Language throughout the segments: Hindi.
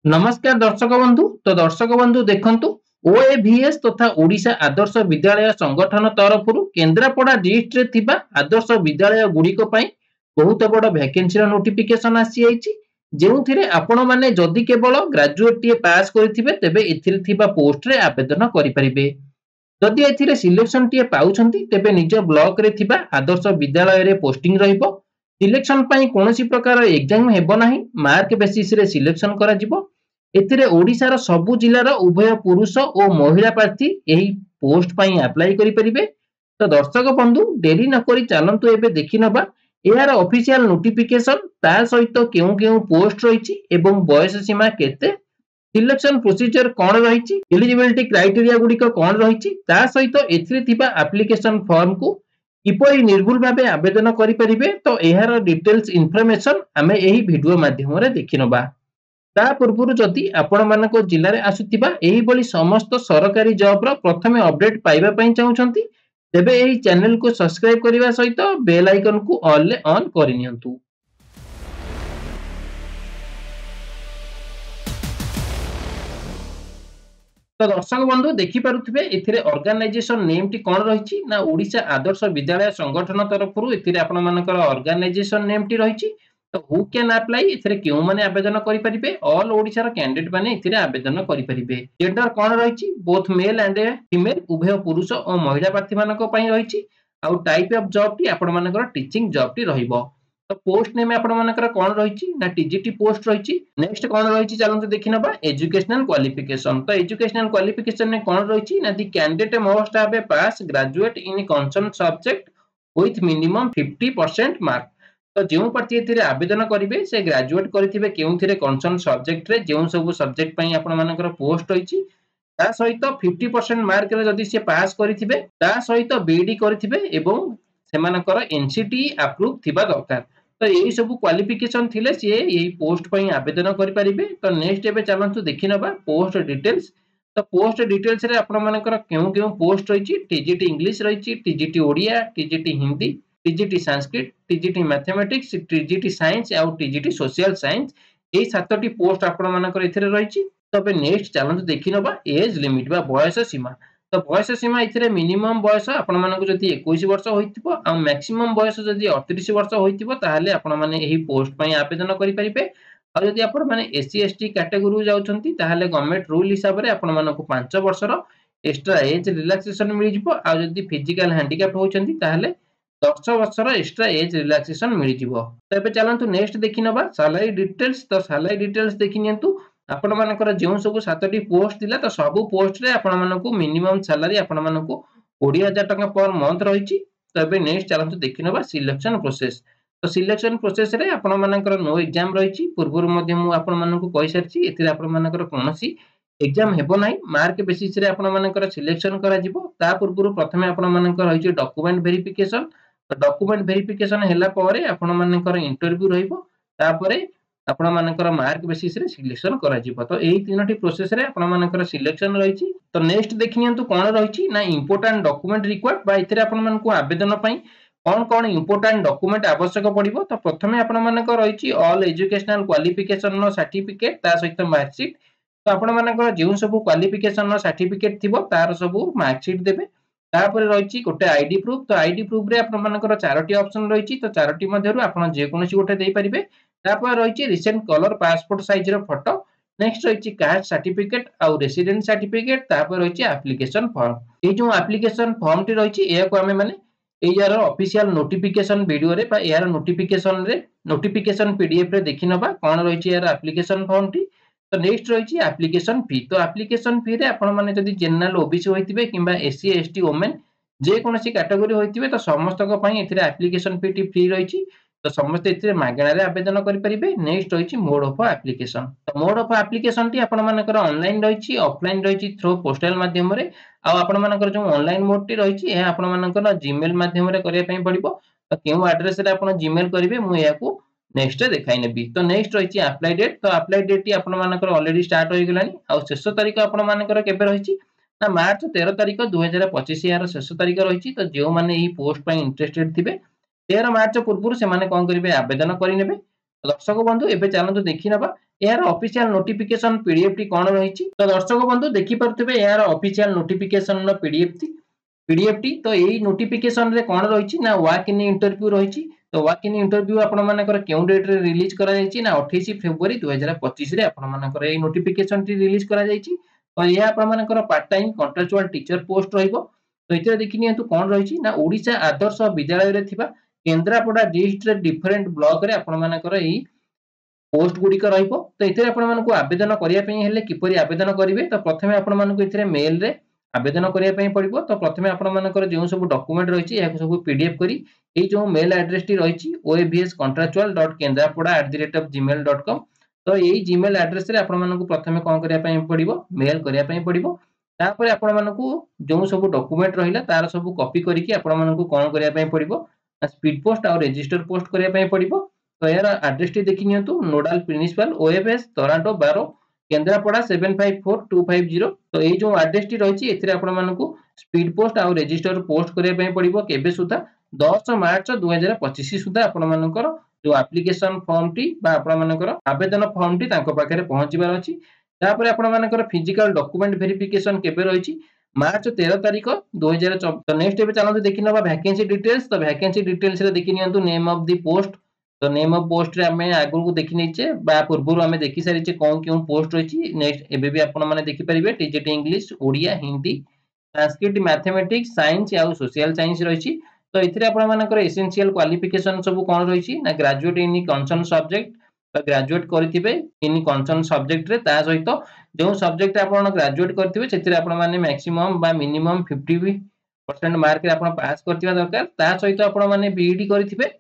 नमस्कार दर्शक बंधु देखंतु ओएवीएस तथा ओडिशा आदर्श विद्यालय संगठन तरफरु केन्द्रापड़ा डिस्ट्रिक्ट रे थिबा आदर्श विद्यालय गुड़िक पई बहुत बड़ वैकेंसी रो नोटिफिकेशन आसी आइछि जेउथिरे आपण माने जदि केवल ग्रेजुएट टीए पास करिथिबे तेबे एथिरे थिबा पोस्ट रे आवेदन करि परिबे। जदि एथिरे सिलेक्शन टीए पाउछंती तेबे निज ब्लॉक रे थिबा आदर्श विद्यालय रे पोस्टिंग रहिबो। सिलेक्शन पई कोनोसी प्रकार एग्जाम हेबो नाही, मार्क बेसिस रे सिलेक्शन करा जिवो। एथिरे ओडिशार सबु जिल्लार उभय पुरुष और महिला प्रार्थी एही पोस्ट पई अप्लाई करि परिबे। तो दर्शक बंधु डेरी न करी चलंतु एबे देखि नबा एहार ऑफिशियल नोटिफिकेशन ता सहित केउ केउ पोस्ट रहिछि एवं बयस सीमा केते, सिलेक्शन प्रोसीजर कोन रहिछि, एलिजिबिलिटी क्राइटेरिया गुडी कोन रहिछि, ता सहित एथिरे थिबा एप्लीकेशन फॉर्म को किपरि निर्भुल भाबे आवेदन करि परिबे। तो एहार डिटेल्स इन्फॉर्मेशन हमें एही वीडियो माध्यम रे देखि नबा। ता पूर्वरु जदि आपण मानको जिल्ला रे आसुतिबा एही बली समस्त सरकारी जॉब रो प्रथमे अपडेट पाइबा पई चाहुचंती तेबे एही चैनल को सब्सक्राइब करिवा सहित बेल आइकन को ऑल ले ऑन करिनियंतु। तो दर्शक बंधु देखि पारुथिबे एथिरे ऑर्गेनाइजेशन नेम टी कोन रहिछि ना ओडिशा आदर्श विद्यालय संगठन तरफरु एथिरे आपण मानकर ऑर्गेनाइजेशन नेम टी रहिछि। तो हु कैन अप्लाई एथिरे केउ माने आवेदन करि परिबे, ऑल ओडिसा रो कैंडिडेट माने एथिरे आवेदन करि परिबे। जेंडर कोन रहिछि बोथ मेल एंड फीमेल उभय पुरुष और महिला प्रार्थी मानको पई रहिछि। आउ टाइप ऑफ जॉब टी आपण मानकर टीचिंग जॉब टी रहिबो। तो पोस्ट नेम आपण मानकर कोन रहिछि ना टीजीटी पोस्ट रहिछि। नेक्स्ट कोन रहिछि चलंतु देखि नबा एजुकेशनल क्वालिफिकेशन। तो एजुकेशनल क्वालिफिकेशन ने कोन रहिछि ना the candidate must have a pass graduate in concern subject with minimum 50% mark. तो जेउ प्रार्थी एथिरे आवेदन करिवे से ग्रेजुएट करिथिबे केउथिरे कंसर्न सब्जेक्ट रे जेउ सब सब्जेक्ट पई आपण मानकर पोस्ट होइछि ता सहित 50% मार्क रे जदि से पास करिथिबे ता सहित बीडी करिथिबे एवं सेमानकर एनसीटी अप्रूव थिबा दरकार। तो यही सब क्वालिफिकेशन थिले से यही पोस्ट पई आवेदन करि परिबे। तो नेक्स्ट एबे चलंतु देखि नबा पोस्ट डिटेल्स। तो पोस्ट डिटेल्स रे आपण मानकर केउ केउ पोस्ट रहिछि, टीजीटी इंग्लिश रहिछि, TGT Odia, TGT Hindi, TGT Sanskrit, TGT mathematics, TGT science और टीजीटी सोशल साइंस एही 7टी पोस्ट आपण मानकर एथिरे रहिछि। तबे नेक्स्ट चलंतु देखि नबा एज लिमिट बा बयस सीमा। तो बयस सीमा इथिरे मिनिमम बयस आपण मानको जदि 21 वर्ष होइतिबो आ मैक्सिमम बयस जदि 38 वर्ष होइतिबो ताहाले आपण माने एही पोस्ट पई आवेदन करि परिबे। आ जदि आपण माने एससी एसटी कैटेगरी जाउछंती ताहाले गवर्नमेंट रूल हिसाब रे आपण मानको 5 वर्षर एक्स्ट्रा एज रिलैक्सेशन मिलि जिवो। आ जदि फिजिकल हैंडीकैप होउछंती ताहाले 10 वर्षर एक्स्ट्रा एज रिलैक्सेशन मिलि जिवो। तो एबे चलंतु नेक्स्ट देखि नबा सैलरी डिटेल्स। तो सैलरी डिटेल्स देखि नियंतु आपण मानकर जेउ सब 7टी पोस्ट थिला तो सब पोस्ट रे आपण मानको मिनिमम सैलरी आपण मानको 20,000 टका पर मंथ रहिछि। तो एबे नेक्स्ट चलंतु देखि नबा सिलेक्शन प्रोसेस। तो सिलेक्शन प्रोसेस रे आपण मानकर नो एग्जाम रहिछि। पूर्वरु मध्ये मु आपण मानको कहि सारछि एथिरे आपण मानकर कोनोसी एग्जाम हेबो नाही, मार्क बेसिस रे आपण मानकर सिलेक्शन करा जिवो। ता पूर्वरु प्रथमे आपण मानकर रहिछि डॉक्यूमेंट वेरिफिकेशन। तो डॉक्यूमेंट वेरिफिकेशन हैला परे आपण मानकर इंटरव्यू रहिबो। तापरे आपण मानकर मार्क बेसिस रे सिलेक्शन करा जिवो। तो एही तीनोटी प्रोसेस रे आपण मानकर सिलेक्शन रहिछि। तो नेक्स्ट देखिनियंतु कोन रहिछि ना इंपोर्टेंट डॉक्यूमेंट रिक्वायर्ड बा इथिरे आपण मानको आवेदन पई कोन कोन इंपोर्टेंट डॉक्यूमेंट आवश्यक पड़िबो। तो प्रथमे आपण मानकर रहिछि ऑल एजुकेशनल क्वालिफिकेशन नो सर्टिफिकेट ता सहित मार्कशीट। तो आपण मानकर जेउ सब क्वालिफिकेशन नो सर्टिफिकेट थिबो तार सब मार्कशीट देबे। तापर रहिछि गोटे आईडी प्रूफ। तो आईडी प्रूफ रे आपण मानकर 4टी ऑप्शन रहिछि। तो 4टी मध्यरु आपण जे कोनोसी गोटे देई परिबे। तापर रहिछि रिसेंट कलर पासपोर्ट साइज रो फोटो। नेक्स्ट रहिछि कास्ट सर्टिफिकेट आउ रेसिडेंट सर्टिफिकेट। तापर रहिछि एप्लीकेशन फॉर्म। ए जो एप्लीकेशन फॉर्म टी रहिछि एया को हमें माने ए यार ऑफिशियल नोटिफिकेशन वीडियो रे बा यार नोटिफिकेशन पीडीएफ रे देखि नबा कोन रहिछि यार एप्लीकेशन फॉर्म टी। तो नेक्स्ट रहिछि एप्लीकेशन फी। तो एप्लीकेशन फी रे आपण माने जदि जनरल ओबीसी होइतिबे किबा एससी एसटी वुमेन जे कोनोसी कैटेगरी होइतिबे तो समस्त को पई एथिरे एप्लीकेशन फी टी फ्री रहिछि। तो समस्त एथिरे मागणा रे आवेदन करि परिबे। नेक्स्ट रहिछि मोड ऑफ एप्लीकेशन। तो मोड ऑफ एप्लीकेशन टी आपण मानकर ऑनलाइन रहिछि, ऑफलाइन रहिछि थ्रू पोस्टल माध्यम रे। आ आपण मानकर जो ऑनलाइन मोड टी रहिछि ए आपण मानकर जीमेल माध्यम रे करिया पई पड़िबो। तो केउ एड्रेस रे आपण जीमेल करिवे मु याकू नेक्स्ट देखाई नेबी। तो नेक्स्ट रहिछि अप्लाई डेट। तो अप्लाई डेट टी आपण मानकर ऑलरेडी स्टार्ट होई गेलानी। आ शेष तारीख आपण मानकर केबे रहिछि ना मार्च 13 तारीख 2025 यार शेष तारीख रहिछि। तो जेउ माने ई पोस्ट पई इंटरेस्टेड थिबे 13 मार्च पूर्व से माने कोन करिवे आवेदन करि नेबे। दर्शक बंधु एबे चलंतु देखि नबा यार ऑफिशियल नोटिफिकेशन पीडीएफ टी कोन रहिछि। तो दर्शक बंधु देखि परथबे यार ऑफिशियल नोटिफिकेशन नो पीडीएफ टी तो एई नोटिफिकेशन रे कोन रहिछि ना वॉक इन इंटरव्यू रहिछि। तो वॉक इन इंटरव्यू आपण मानकर केउ डेट रे रिलीज करा जाइछि ना 28 फेब्रुआरी 2025 रे आपण मानकर एई नोटिफिकेशन टी रिलीज करा जाइछि। तो या आपण मानकर part time contractual teacher post रहिबो। तो इते देखि नियंतु कोन रहिछि ना ओडिशा आदर्श विद्यालय रे थिबा केंद्रापड़ा डिस्ट्रिक्ट डिफरेंट ब्लॉक रे आपण मानकर एई पोस्ट गुड़िक रहिबो। तो इथे आपण मानकु आवेदन करिया पई हेले किपरि आवेदन करिवे। तो प्रथमे आपण मानकु इथे मेल रे आवेदन करिया पई पड़िबो। तो प्रथमे आपण मानकर जेउ सब डॉक्यूमेंट रहिछि या सब पीडीएफ करी ए जो मेल एड्रेस टी रहिछि oabscontractual.kendrapada@gmail.com। तो एई जीमेल एड्रेस रे आपण मानकु प्रथमे कोन करिया पई पड़िबो मेल करिया पई पड़िबो। तापर आपण मानकु जो सब डॉक्यूमेंट रहिला तार सब कॉपी करिकि आपण मानकु कोन करिया पई पड़िबो स्पीड पोस्ट और रजिस्टर पोस्ट करिया पई पड़िबो। तो यार एड्रेस टी देखि नियंतु नोडल प्रिंसिपल ओएफएस टोरंटो 12 केंद्रापड़ा 754250। तो ए जो एड्रेस टी रहिछि एथिरे आपण मानकु स्पीड पोस्ट और रजिस्टर पोस्ट करिया पई पड़िबो केबे सुधा 10 मार्च 2025 सुधा आपण मानकर जो एप्लिकेशन फॉर्म टी बा आपण मानकर आवेदन फॉर्म टी तांको पाखरे पहुंचीबार अछि। तापर आपण मानकर फिजिकल डॉक्यूमेंट वेरिफिकेशन केबे रहिछि मार्च 13 तारिख 2024। तो नेक्स्ट एबे चलंतु देखि नबा वैकेंसी डिटेल्स। तो वैकेंसी डिटेल्स रे देखि नियंतु नेम ऑफ द पोस्ट। तो नेम ऑफ पोस्ट रे हमें आगु को देखि नैचे बा पूर्वरु हमें देखि सारिचे कोन क्यों पोस्ट रहिछि। नेक्स्ट एबे भी आपण माने देखि परिबे TGT English Odia Hindi Sanskrit mathematics science या सोशल साइंस रहिछि। तो इथिरे आपण मानकर एसेंशियल क्वालिफिकेशन सब कोन रहिछि ना ग्रेजुएट इन कंसर्न सब्जेक्ट। तो ग्रेजुएट करथिबे इन कंसर्न सब्जेक्ट रे ता सहित जो सब्जेक्ट आपण ग्रेजुएट करथिबे सेथिरे आपण माने मैक्सिमम बा मिनिमम 50% मार्क रे आपण पास करथिबा दरकार। ता सहित आपण माने बीईडी करथिबे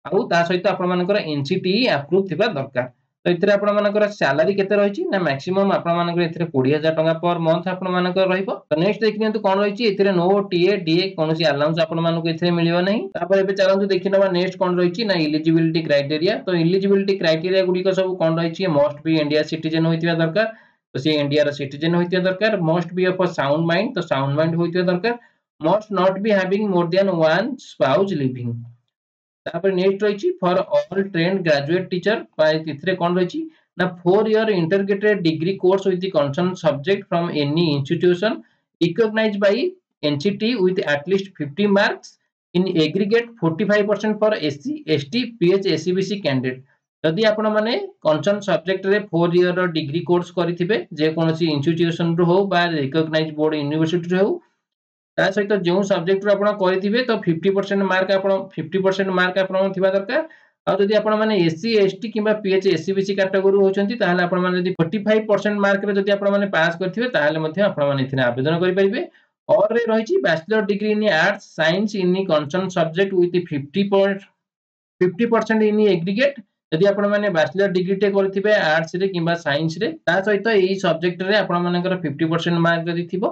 आउ ता सहित आपण मानकर एनसीटी अप्रूव थिबा दरकार। तो इथिरे आपण मानकर सैलरी केते रहिछि ना मैक्सिमम आपण मानकर इथिरे 20000 टका पर मंथ आपण मानकर रहिबो। तो नेक्स्ट देखिनतु कोन रहिछि इथिरे नो टीए डीए कोनोसी अलाउंस आपण मानको इथिरे मिलियो नाही। तापर एबे चलंतु देखिनबा नेक्स्ट कोन रहिछि ना एलिजिबिलिटी क्राइटेरिया। तो एलिजिबिलिटी क्राइटेरिया गुडी को सब कोन रहिछि मस्ट बी इंडिया सिटीजन होइतिबा दरकार। तो से इंडिया रा सिटीजन होइतिबा दरकार। Must be of a sound mind. तो साउंड माइंड होइतिबा दरकार। Must not be having more than one spouse living. तापर नेक्स्ट रहिछि for all trained graduate teacher बाय तिथरे कोन रहिछि ना 4 year integrated degree course with the concern subject from any institution recognised by NCT with at least 50 marks in aggregate 45% for SC ST PH SCBC candidate. यदि आपण माने कंसर्न सब्जेक्ट रे 4 ईयर डिग्री कोर्स करिथिबे जे कोनोसी इंस्टीट्यूशन रो हो बा रिकॉग्नाइज्ड बोर्ड यूनिवर्सिटी रे हो ता सहित जो सब्जेक्ट आपण करिथिबे तो 50% मार्क आपण 50% मार्क आपण थिबा दरकार। आ जदि आपण माने एससी एसटी किबा पीएच एससीबीसी कैटेगरी होचंती ताहाले आपण माने जदि 45% मार्क रे जदि आपण माने पास करथिबे ताहाले मध्ये आपण माने इथिने आवेदन करि परिबे। और रे रहिछि bachelor degree in arts science in concern subject with 50% in aggregate. यदि आपण माने बैचलर डिग्री टे करथिबे आर्ट्स रे किबा साइंस रे ता सहित एई सब्जेक्ट रे आपण मानकर 50% मार्क जदि थिबो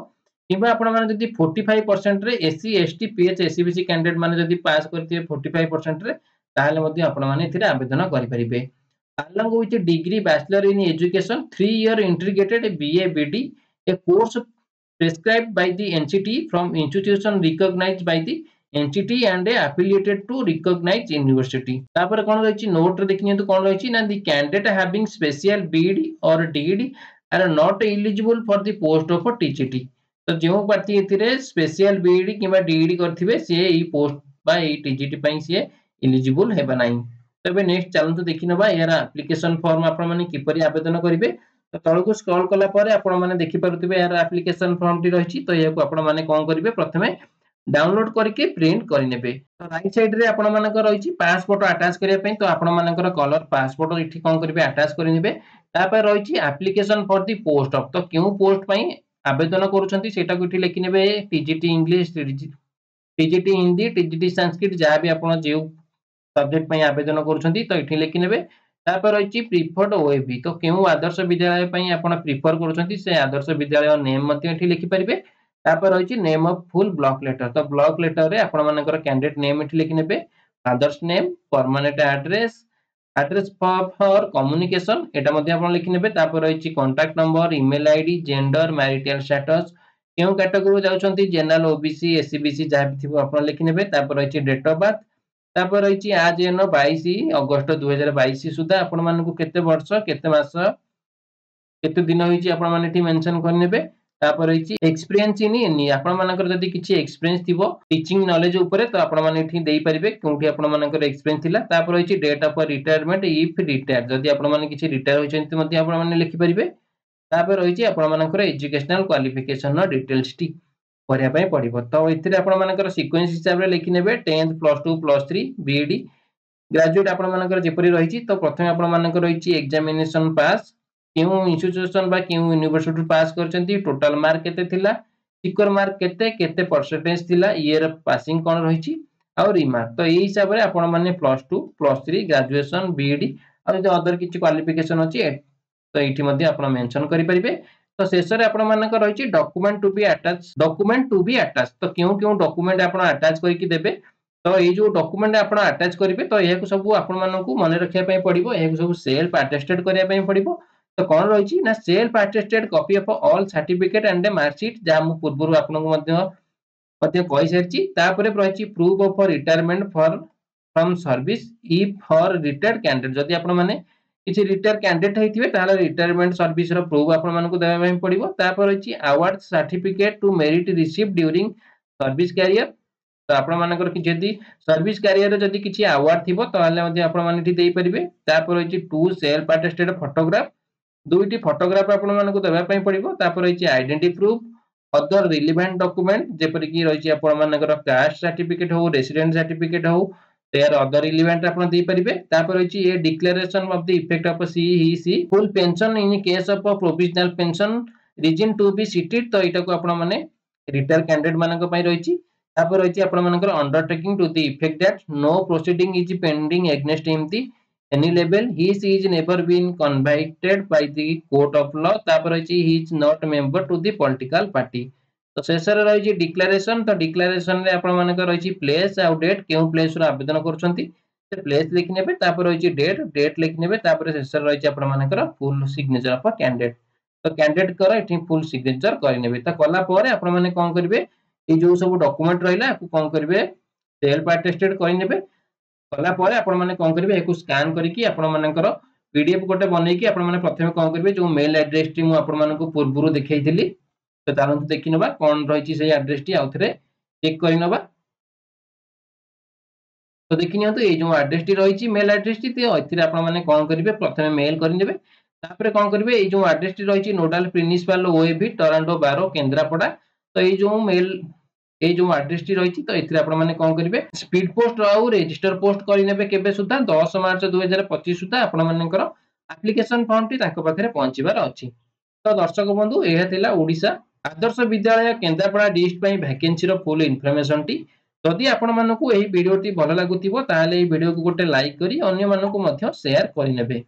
किबा आपण माने जदि 45% रे SC ST PH SCBC candidate माने जदि पास करथिबे 45% रे ताहाले मध्ये आपण माने इथिरे आवेदन करि परिबे। along with degree bachelor in education 3-year integrated BA BD a course prescribed by the NCT from institution recognized by the NCT and affiliated to recognized university। तापर कोन रहिछि नोट रे देखियंतु कोन रहिछि ना the candidate having special BD or DD are not eligible for the post of a TCT। तो जो प्रार्थी एथिरे स्पेशल बीईडी किबा डीईडी करथिबे से एई पोस्ट बा एई टीजीटी पई से एलिजिबल हेबा नाही। तबे नेक्स्ट चलंतु देखिनबा यार एप्लीकेशन फॉर्म आपण माने किपरि आवेदन करिवे। तो तळकु स्क्रॉल कला परे आपण माने देखि पारुथिबे यार एप्लीकेशन फॉर्म टी रहिछि। तो याको आपण माने कोन करिवे प्रथमे डाउनलोड करके प्रिंट करि नेबे। तो राइट साइड रे आपण मानकर रहिछि पासपोर्ट अटैच करिया पई। तो आपण मानकर कलर पासपोर्ट इठी कोन करिवे अटैच करि नेबे। तापर रहिछि application for the post of. तो क्यों पोस्ट पई आवेदन करूछंती सेटा को इठी लिखि नेबे TGT English TGT Hindi TGT Sanskrit जहाँ भी आपण जे सब्जेक्ट पई आवेदन करूछंती तो इठी लिखि नेबे। तापर रहिछि प्रिफर्ड ओएबी। तो केउ आदर्श विद्यालय पई आपण प्रिफर करूछंती से आदर्श विद्यालय नेम मते इठी लिखि परिबे। तापर रहिछि name of full block letter. तो ब्लॉक लेटर रे आपण मानकर कैंडिडेट नेम इठी लिखि नेबे father's name permanent address address for communication एटा मध्ये आपण लिखि नेबे। तापर रहिछि contact number email ID gender marital status केउ कैटेगरी जाउछंती जनरल ओबीसी एससीबीसी जहाँ भी थिबो आपण लिखि नेबे। तापर रहिछि डेट ऑफ बर्थ तापर रही आज एन 22 अगस्त 2022 सुधा आपण मानकु केते वर्ष केते मास केते दिन होईची आपण माने एठी मेंशन करनेबे। तापर रही एक्सपीरियंस इन एनी आपण मानकर जदी किछि एक्सपीरियंस थिबो टीचिंग नॉलेज ऊपर तो आपण माने एठी देई परिबे कोठी आपण मानकर एक्सपीरियंस थिला। तापर रही date of retirement if retire जदी आपण माने किछि रिटायर होइचंती मध्ये आपण माने लिखि परिबे। तापर रही आपण मानकर एजुकेशनल क्वालिफिकेशन नो डिटेल्स टी करिया पई पड़िबो। तो एथिरे आपण मानकर सीक्वेंस हिसाब रे लिखि नेबे 10th +2 +3 बीईडी ग्रेजुएट आपण मानकर जेपरि रहिछि। तो प्रथमे आपण मानकर रहिछि एग्जामिनेशन पास केउ इंस्टीट्यूशन बा केउ यूनिवर्सिटी पास करचंती टोटल मार्क केते थिला सिक्योर मार्क केते केते परसेंटेज थिला ईयर पासिंग कोन रहिछि आ रिमार्क। तो एई हिसाब रे आपण माने +2 +3 ग्रेजुएशन बीईडी आ जो अदर किछि क्वालिफिकेशन अछि तो एठी मध्ये आपण मेंशन करि परिबे। तो शेष रे आपण मानकर रहिछि डॉक्यूमेंट टू बी अटैच तो केउ केउ डॉक्यूमेंट आपण अटैच करिकि देबे। तो ये जो डॉक्यूमेंट आपण अटैच करिवे तो एहा को सब आपण मानकु मने रखिया पई पड़िबो एहा को सब सेल्फ अटेस्टेड करिया पई पड़िबो। तो कोन रहिछि ना self attested copy of all certificate and marksheet जा मु पूर्वरु आपनको मध्ये कहि सरछि। तापरे रहिछि proof of retirement for from service if for retired candidate जदी आपण माने किछि रिटायर कैंडिडेट हेतिबे ताले रिटायरमेंट सर्विस रो प्रूफ आपण मानकु देबा पई पड़िबो। तापर रहिछि award certificate to merit receive during service career तो आपण मानकर कि जदी सर्विस कैरियर जदी किछि अवार्ड थिबो ताले मध्ये आपण माने ठी देई परिबे। तापर रहिछि टू सेल्फ अटेस्टेड फोटोग्राफ दुईटी फोटोग्राफ आपण मानकु देबा पई पड़िबो। तापर रहिछि identity proof other relevant document जेपरि कि रहिछि आपण मानकर कास्ट सर्टिफिकेट हो रेसिडेंट सर्टिफिकेट हो देयर अदर रिलेवेंट आपण देई परिबे। तापर रहिछि a declaration of the effect of सी ही सी full pension in case of provisional pension reason to be cited तो एटा को आपण माने रिटायर कैंडिडेट मानक पई रहिछि। तापर रहिछि आपण मानकर undertaking to the effect that no proceeding is pending against him the any level he is never been convicted by the court of law। तापर रहिछि he is not member to the political party। तो शेषर रहिछि डिक्लेरेशन तो डिक्लेरेशन रे आपण मानकर रहिछि प्लेस आ डेट केउ प्लेस रो आवेदन करछंती से प्लेस लिखि नेबे। तापर रहिछि डेट लिखि नेबे। तापर शेषर रहिछि आपण मानकर फुल सिग्नेचर ऑफ कैंडिडेट तो कैंडिडेट कर एठी फुल सिग्नेचर करि नेबे। तो कला परे आपण माने कोन करिवे ए जो सब डॉक्यूमेंट रहिला को कोन करिवे सेल्फ अटेस्टेड करि नेबे। कला परे आपण माने कोन करिवे एकु स्कैन करिकि आपण मानकर पीडीएफ गोटे बनेकी आपण माने प्रथमे कोन करिवे जो मेल एड्रेस टी मु आपण मानकु पूर्वरु देखैथिली तो तारंतु देखि नबा कोन रहिछि सेही एड्रेस टी आउथरे चेक करि नबा। तो देखि नियंतु ए जो एड्रेस टी रहिछि मेल एड्रेस टी ते एथिरे आपण माने कोन करिवे प्रथमे मेल करि नेबे। तापरे कोन करिवे ए जो एड्रेस टी रहिछि नोडल प्रिंसिपल ओएबी टोरंटो 12 केंद्रापड़ा तो ए जो मेल ए जो एड्रेस टी रहिछि तो एथिरे आपण माने कोन करिवे स्पीड पोस्ट आउ रजिस्टर पोस्ट करि नेबे केबे सुधा 10 मार्च 2025 सुधा आपण मानकर एप्लीकेशन फॉर्म टी ताको पाखरे पहुंचीबार अछि। तो दर्शक बंधु एहा थिला ओडिसा आदर्श विद्यालय केंद्रापड़ा डिस्ट्रिक्ट पई वैकेंसी रो फुल इन्फॉर्मेशन टी जदि आपण मानकु एही वीडियो टी भलो लागुतिबो ताले एही वीडियो को गोटे लाइक करी अन्य मानकु मध्य शेयर करि नेबे।